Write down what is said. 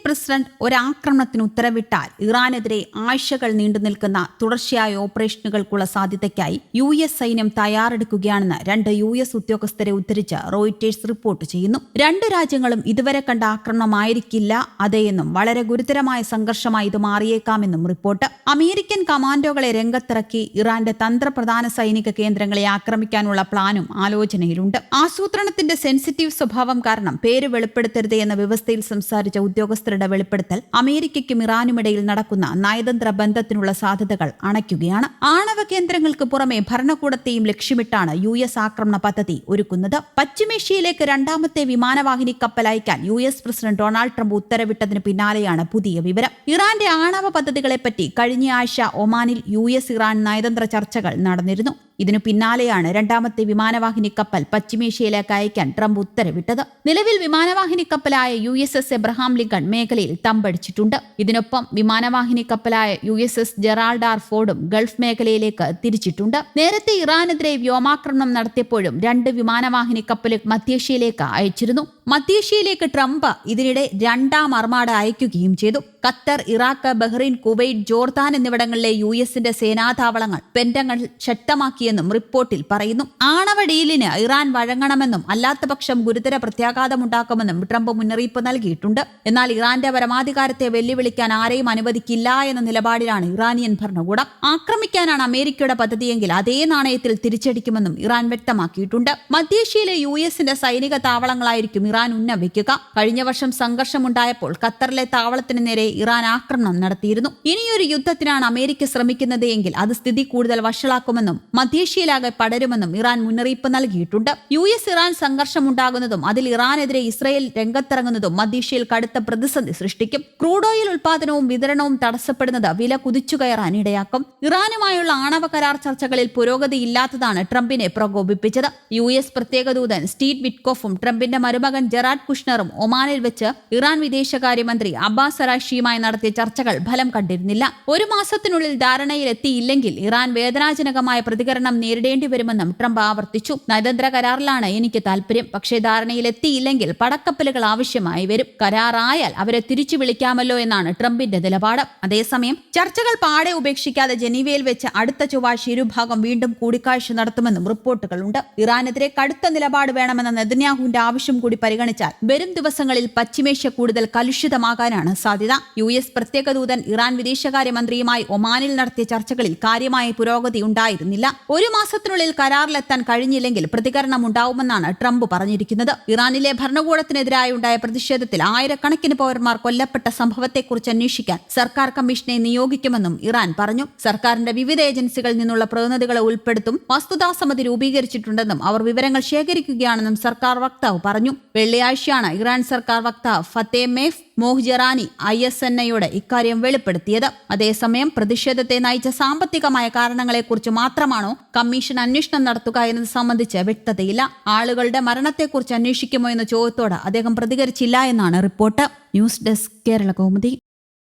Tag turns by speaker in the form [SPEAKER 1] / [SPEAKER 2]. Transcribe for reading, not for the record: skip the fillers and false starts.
[SPEAKER 1] President ഒരാക്രമണത്തിന് ഉത്തരവിട്ടാൽ ഇറാനെതിരെ ആഴ്ചകൾ നീണ്ടുനിൽക്കുന്ന തുടർച്ചയായ ഓപ്പറേഷനുകൾക്കുള്ള സാധ്യതയ്ക്കായി US സൈന്യം തയ്യാറെടുക്കുകയാണെന്ന് 2 US ഉദ്യോഗസ്ഥരെ ഉദ്ധരിച്ച് റോയിറ്റേഴ്സ് റിപ്പോർട്ട് ചെയ്യുന്നു. 2 രാജ്യങ്ങളും ഇതുവരെ കണ്ട ആക്രമണമായിരിക്കില്ല അതേയെന്നും വളരെ ഗുരുതരമായ സംഘർഷമായി ഇത് മാറിയേക്കാമെന്നും റിപ്പോർട്ട്. അമേരിക്കൻ കമാൻഡോകളെ രംഗത്തിറക്കി ഇറാന്റെ തന്ത്രപ്രധാന സൈനിക കേന്ദ്രങ്ങളെ ആക്രമിക്കാനുള്ള പ്ലാനും ആലോചനയിലുണ്ട്. ആസൂത്രണത്തിന്റെ സെൻസിറ്റീവ് സ്വഭാവം കാരണം പേര് വെളിപ്പെടുത്തരുത് എന്ന വ്യവസ്ഥയിൽ സംസാരിച്ച ഉദ്യോഗസ്ഥരുടെ വെളിപ്പെടുത്തൽ അമേരിക്കയ്ക്കും ഇറാനുമിടയിൽ നടക്കുന്ന നയതന്ത്ര ബന്ധത്തിനുള്ള സാധ്യതകൾ അണയ്ക്കുകയാണ്. ആണവ കേന്ദ്രങ്ങൾക്ക് പുറമെ ഭരണകൂടത്തെയും ലക്ഷ്യമിട്ടാണ് US ആക്രമണ പദ്ധതി ഒരുക്കുന്നത്. പശ്ചിമേഷ്യയിലേക്ക് 2ാമത്തെ വിമാനവാഹിനി കപ്പൽ അയക്കാൻ US പ്രസിഡന്റ് ഡൊണാൾഡ് ട്രംപ് ഉത്തരവിട്ടതിന് പിന്നാലെയാണ് പുതിയ വിവരം. ഇറാന്റെ ആണവ പദ്ധതികളെപ്പറ്റി കഴിഞ്ഞ ആഴ്ച ഒമാനിൽ US ഇറാൻ നയതന്ത്ര ചർച്ചകൾ നടന്നിരുന്നു. ഇതിനു പിന്നാലെയാണ് 2ാമത്തെ വിമാനവാഹിനി കപ്പൽ പശ്ചിമേഷ്യയിലേക്ക് അയക്കാൻ ട്രംപ് ഉത്തരവിട്ടത്. നിലവിൽ വിമാനവാഹിനി കപ്പലായ USS എബ്രഹാം ലിങ്കൺ മേഖലയിൽ തമ്പടിച്ചിട്ടുണ്ട്. ഇതിനൊപ്പം വിമാനവാഹിനി കപ്പലായ USS ജെറാൾഡ് ആർ ഫോർഡും ഗൾഫ് മേഖലയിലേക്ക് തിരിച്ചിട്ടുണ്ട്. നേരത്തെ ഇറാനെതിരെ വ്യോമാക്രമണം നടത്തിയപ്പോഴും 2 വിമാനവാഹിനി കപ്പലുകൾ മധ്യേഷ്യയിലേക്ക് അയച്ചിരുന്നു. മധ്യേഷ്യയിലേക്ക് ട്രംപ് ഇതിനിടെ 2ാം അർമാഡ അയക്കുകയും ചെയ്തു. Qatar, Iraq, Bahrain, Kuwait, Jordan എന്നിവിടങ്ങളിലെ USന്റെ സേനാതാവളങ്ങൾ പെന്റഗൺ ശക്തമാക്കിയെന്നും റിപ്പോർട്ടിൽ പറയുന്നു. ആണവ ഡീലിന് ഇറാൻ വഴങ്ങണമെന്നും അല്ലാത്തപക്ഷം ഗുരുതര പ്രത്യാഘാതമുണ്ടാക്കുമെന്നും ട്രംപ് മുന്നറിയിപ്പ് നൽകിയിട്ടുണ്ട്. എന്നാൽ ഇറാന്റെ പരമാധികാരത്തെ വെല്ലുവിളിക്കാൻ ആരെയും അനുവദിക്കില്ല എന്ന നിലപാടിലാണ് ഇറാനിയൻ ഭരണകൂടം. ആക്രമിക്കാനാണ് അമേരിക്കയുടെ പദ്ധതിയെങ്കിൽ അതേ നാണയത്തിൽ തിരിച്ചടിക്കുമെന്നും ഇറാൻ വ്യക്തമാക്കിയിട്ടുണ്ട്. മധ്യേഷ്യയിലെ USന്റെ സൈനിക താവളങ്ങളായിരിക്കും ഇറാൻ ഉന്നവയ്ക്കുക. കഴിഞ്ഞ വർഷം സംഘർഷമുണ്ടായപ്പോൾ ഖത്തറിലെ താവളത്തിന് നേരെ ഇറാൻ ആക്രമണം നടത്തിയിരുന്നു. ഇനിയൊരു യുദ്ധത്തിനാണ് അമേരിക്ക ശ്രമിക്കുന്നത് എങ്കിൽ അത് സ്ഥിതി കൂടുതൽ വഷളാക്കുമെന്നും മധ്യേഷ്യയിലാകെ പടരുമെന്നും ഇറാൻ മുന്നറിയിപ്പ് നൽകിയിട്ടുണ്ട്. US ഇറാൻ സംഘർഷമുണ്ടാകുന്നതും അതിൽ ഇറാനെതിരെ ഇസ്രയേൽ രംഗത്തിറങ്ങുന്നതും മധ്യേഷ്യയിൽ കടുത്ത പ്രതിസന്ധി സൃഷ്ടിക്കും. ക്രൂഡ് ഓയിൽ ഉൽപാദനവും വിതരണവും തടസ്സപ്പെടുന്നത് വില കുതിച്ചുകയറാൻ ഇടയാക്കും. ഇറാനുമായുള്ള ആണവ കരാർ ചർച്ചകളിൽ പുരോഗതിയില്ലാത്തതാണ് ട്രംപിനെ പ്രകോപിപ്പിച്ചത്. US പ്രത്യേക ദൂതൻ സ്റ്റീവ് വിറ്റ്കോഫും ട്രംപിന്റെ മരുമകൻ ജെറാഡ് കുഷ്ണറും ഒമാനിൽ വെച്ച് ഇറാൻ വിദേശകാര്യമന്ത്രി അബ്ബാസ് അറാഷിയുമായി നടത്തിയ ചർച്ചകൾ ഫലം കണ്ടിരുന്നില്ല. 1 മാസത്തിനുള്ളിൽ ധാരണയിലെത്തിയില്ലെങ്കിൽ ഇറാൻ വേദനാജനകമായ പ്രതികരണം നേരിടേണ്ടി വരുമെന്നും ട്രംപ് ആവർത്തിച്ചു. നയതന്ത്ര കരാറിലാണ് എനിക്ക് താല്പര്യം, പക്ഷേ ധാരണയിലെത്തിയില്ലെങ്കിൽ പടക്കപ്പലുകൾ ആവശ്യമായി വരും. കരാറായാൽ അവരെ തിരിച്ചു വിളിക്കാമല്ലോ എന്നാണ് ട്രംപിന്റെ നിലപാട്. അതേസമയം ചർച്ചകൾ പാടെ ഉപേക്ഷിക്കാതെ ജനീവയിൽ വെച്ച് അടുത്ത ചൊവ്വാഴ്ച ഇരുഭാഗം വീണ്ടും കൂടിക്കാഴ്ച നടത്തുമെന്നും റിപ്പോർട്ടുകളുണ്ട്. ഇറാനെതിരെ കടുത്ത നിലപാട് വേണമെന്ന നെതന്യാഹുവിന്റെ ആവശ്യം കൂടി പരിഗണിച്ചാൽ വരും ദിവസങ്ങളിൽ പശ്ചിമേഷ്യ കൂടുതൽ കലുഷിതമാകാനാണ് സാധ്യത. US പ്രത്യേക ദൂതൻ ഇറാൻ വിദേശകാര്യമന്ത്രിയുമായി ഒമാനിൽ നടത്തിയ ചർച്ചകളിൽ കാര്യമായ പുരോഗതി ഉണ്ടായിരുന്നില്ല. 1 മാസത്തിനുള്ളിൽ കരാറിലെത്താൻ കഴിഞ്ഞില്ലെങ്കിൽ പ്രതികരണം ഉണ്ടാവുമെന്നാണ് ട്രംപ് പറഞ്ഞിരിക്കുന്നത്. ഇറാനിലെ ഭരണകൂടത്തിനെതിരായുണ്ടായ പ്രതിഷേധത്തിൽ ആയിരക്കണക്കിന് പൗരന്മാർ കൊല്ലപ്പെട്ട സംഭവത്തെക്കുറിച്ച് അന്വേഷിക്കാൻ സർക്കാർ കമ്മീഷനെ നിയോഗിക്കുമെന്നും ഇറാൻ പറഞ്ഞു. സർക്കാരിന്റെ വിവിധ ഏജൻസികളിൽ നിന്നുള്ള പ്രതിനിധികളെ ഉൾപ്പെടുത്തും വസ്തുതാസമിതി രൂപീകരിച്ചിട്ടുണ്ടെന്നും അവർ വിവരങ്ങൾ ശേഖരിക്കുകയാണെന്നും സർക്കാർ വക്താവ് പറഞ്ഞു. വെള്ളിയാഴ്ചയാണ് ഇറാൻ സർക്കാർ വക്താവ് ഫത്തേമേഫ് മോഹ്ജറാനി ISNAയോട് ഇക്കാര്യം വെളിപ്പെടുത്തിയത്. അതേസമയം പ്രതിഷേധത്തെ നയിച്ച സാമ്പത്തികമായ കാരണങ്ങളെക്കുറിച്ച് മാത്രമാണോ കമ്മീഷൻ അന്വേഷണം നടത്തുക എന്നത് സംബന്ധിച്ച് വ്യക്തതയില്ല. ആളുകളുടെ മരണത്തെക്കുറിച്ച് അന്വേഷിക്കുമോ എന്ന ചോദ്യത്തോട് അദ്ദേഹം പ്രതികരിച്ചില്ല എന്നാണ് report. News desk Kerala Kaumudi.